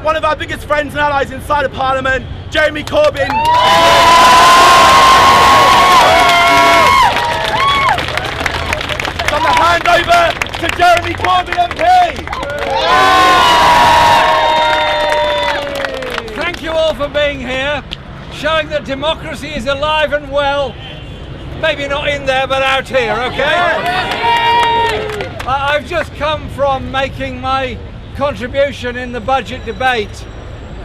one of our biggest friends and allies inside of Parliament, Jeremy Corbyn. So I'm going to hand over to Jeremy Corbyn MP. Thank you all for being here, showing that democracy is alive and well. Maybe not in there, but out here, okay? I've just come from making my contribution in the budget debate,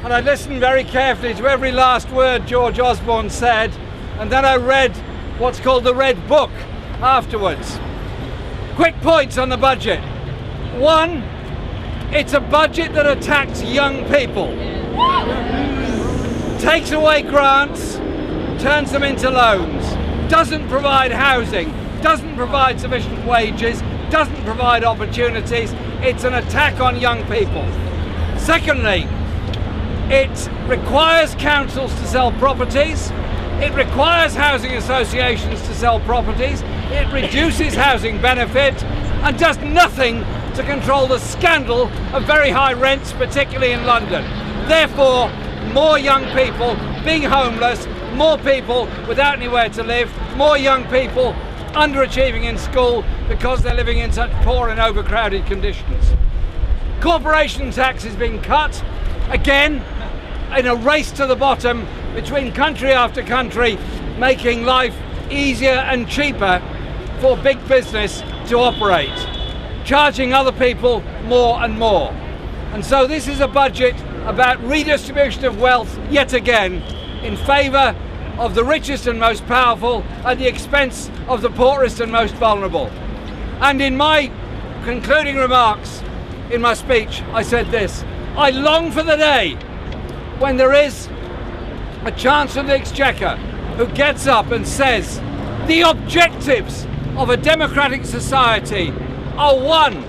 and I listened very carefully to every last word George Osborne said, and then I read what's called the Red Book afterwards. Quick points on the budget. One, it's a budget that attacks young people. Takes away grants, turns them into loans, doesn't provide housing, doesn't provide sufficient wages, doesn't provide opportunities. It's an attack on young people. Secondly, it requires councils to sell properties, it requires housing associations to sell properties, it reduces housing benefit and does nothing to control the scandal of very high rents, particularly in London. Therefore, more young people being homeless, more people without anywhere to live, more young people underachieving in school because they're living in such poor and overcrowded conditions. Corporation tax is being cut, again, in a race to the bottom between country after country, making life easier and cheaper for big business to operate, charging other people more and more. And so this is a budget about redistribution of wealth yet again in favour of the richest and most powerful at the expense of the poorest and most vulnerable. And in my concluding remarks in my speech, I said this: I long for the day when there is a Chancellor of the Exchequer who gets up and says the objectives of a democratic society are, one,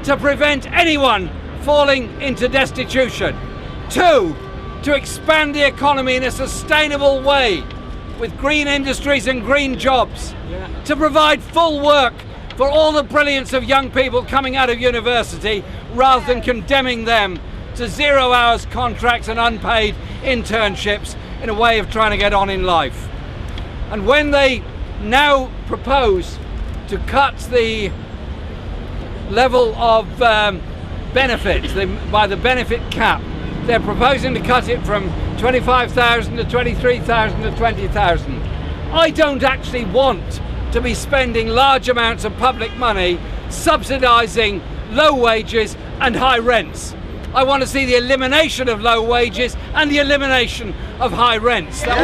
to prevent anyone falling into destitution, two, to expand the economy in a sustainable way with green industries and green jobs, to provide full work for all the brilliance of young people coming out of university rather than condemning them to 0 hours contracts and unpaid internships in a way of trying to get on in life. And when they now propose to cut the level of benefits by the benefit cap, they're proposing to cut it from 25,000 to 23,000 to 20,000. I don't actually want to be spending large amounts of public money subsidising low wages and high rents. I want to see the elimination of low wages and the elimination of high rents. But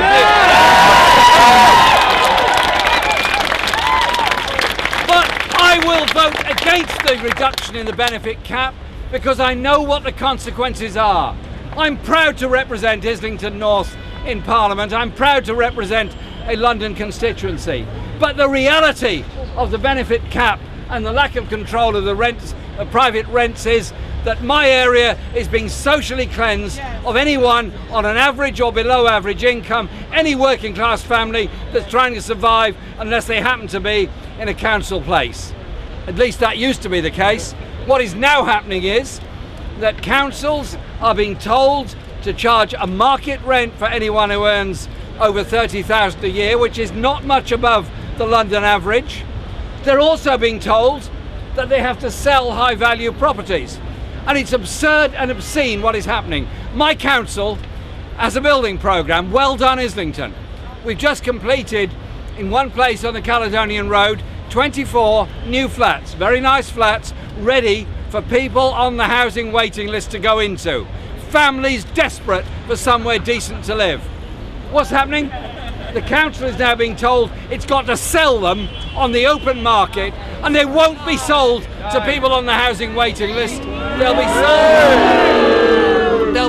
I will vote against the reduction in the benefit cap because I know what the consequences are. I'm proud to represent Islington North in Parliament. I'm proud to represent a London constituency. But the reality of the benefit cap and the lack of control of the rents, private rents, is that my area is being socially cleansed of anyone on an average or below average income, any working class family that's trying to survive unless they happen to be in a council place. At least that used to be the case. What is now happening is that councils are being told to charge a market rent for anyone who earns over 30,000 a year, which is not much above the London average. They're also being told that they have to sell high value properties. And it's absurd and obscene what is happening. My council has a building programme, well done Islington. We've just completed in one place on the Caledonian Road 24 new flats, very nice flats, ready for people on the housing waiting list to go into. Families desperate for somewhere decent to live. What's happening? The council is now being told it's got to sell them on the open market, and they won't be sold to people on the housing waiting list. They'll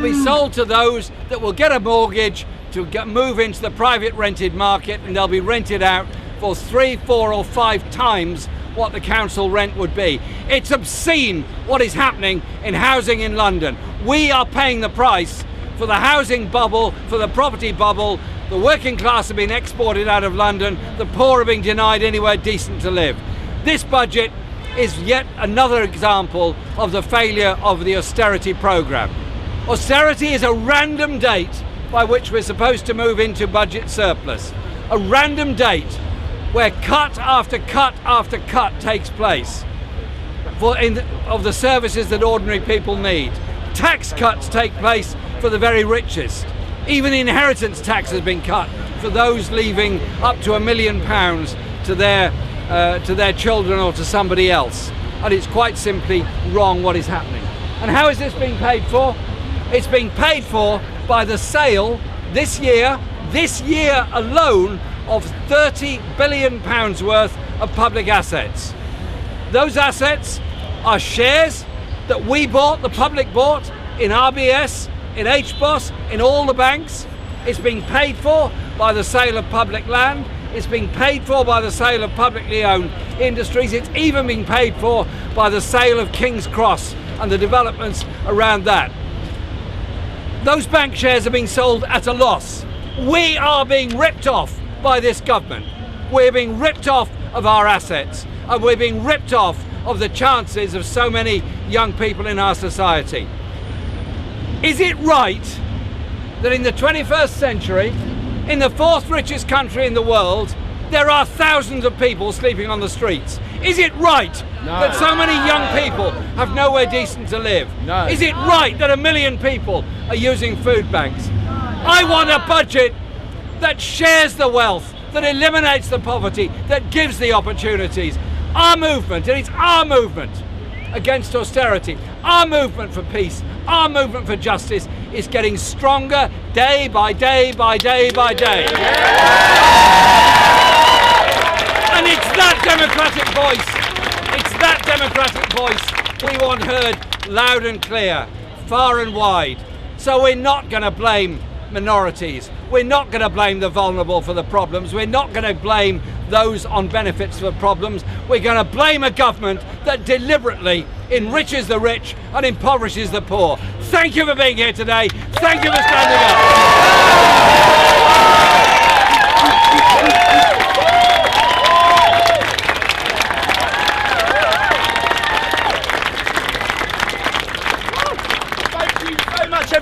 be sold to those that will get a mortgage to move into the private rented market, and they'll be rented out for 3, 4 or 5 times what the council rent would be. It's obscene what is happening in housing in London. We are paying the price for the housing bubble, for the property bubble. The working class are being exported out of London. The poor are being denied anywhere decent to live. This budget is yet another example of the failure of the austerity programme. Austerity is a random date by which we're supposed to move into budget surplus. A random date where cut after cut after cut takes place of the services that ordinary people need. Tax cuts take place for the very richest. Even inheritance tax has been cut for those leaving up to £1 million to their children or to somebody else. And it's quite simply wrong what is happening. And how is this being paid for? It's being paid for by the sale this year alone, of £30 billion worth of public assets. Those assets are shares that we bought, the public bought, in RBS, in HBOS, in all the banks. It's being paid for by the sale of public land. It's being paid for by the sale of publicly owned industries. It's even being paid for by the sale of King's Cross and the developments around that. Those bank shares are being sold at a loss. We are being ripped off by this government. We're being ripped off of our assets, and we're being ripped off of the chances of so many young people in our society. Is it right that in the 21st century, in the fourth richest country in the world, there are thousands of people sleeping on the streets? Is it right that so many young people have nowhere decent to live? No. Is it right that 1 million people are using food banks? I want a budget that shares the wealth, that eliminates the poverty, that gives the opportunities. Our movement, and it's our movement against austerity, our movement for peace, our movement for justice is getting stronger day by day by day by day. And it's that democratic voice we want heard loud and clear, far and wide. So we're not going to blame minorities. We're not going to blame the vulnerable for the problems. We're not going to blame those on benefits for problems. We're going to blame a government that deliberately enriches the rich and impoverishes the poor. Thank you for being here today. Thank you for standing up.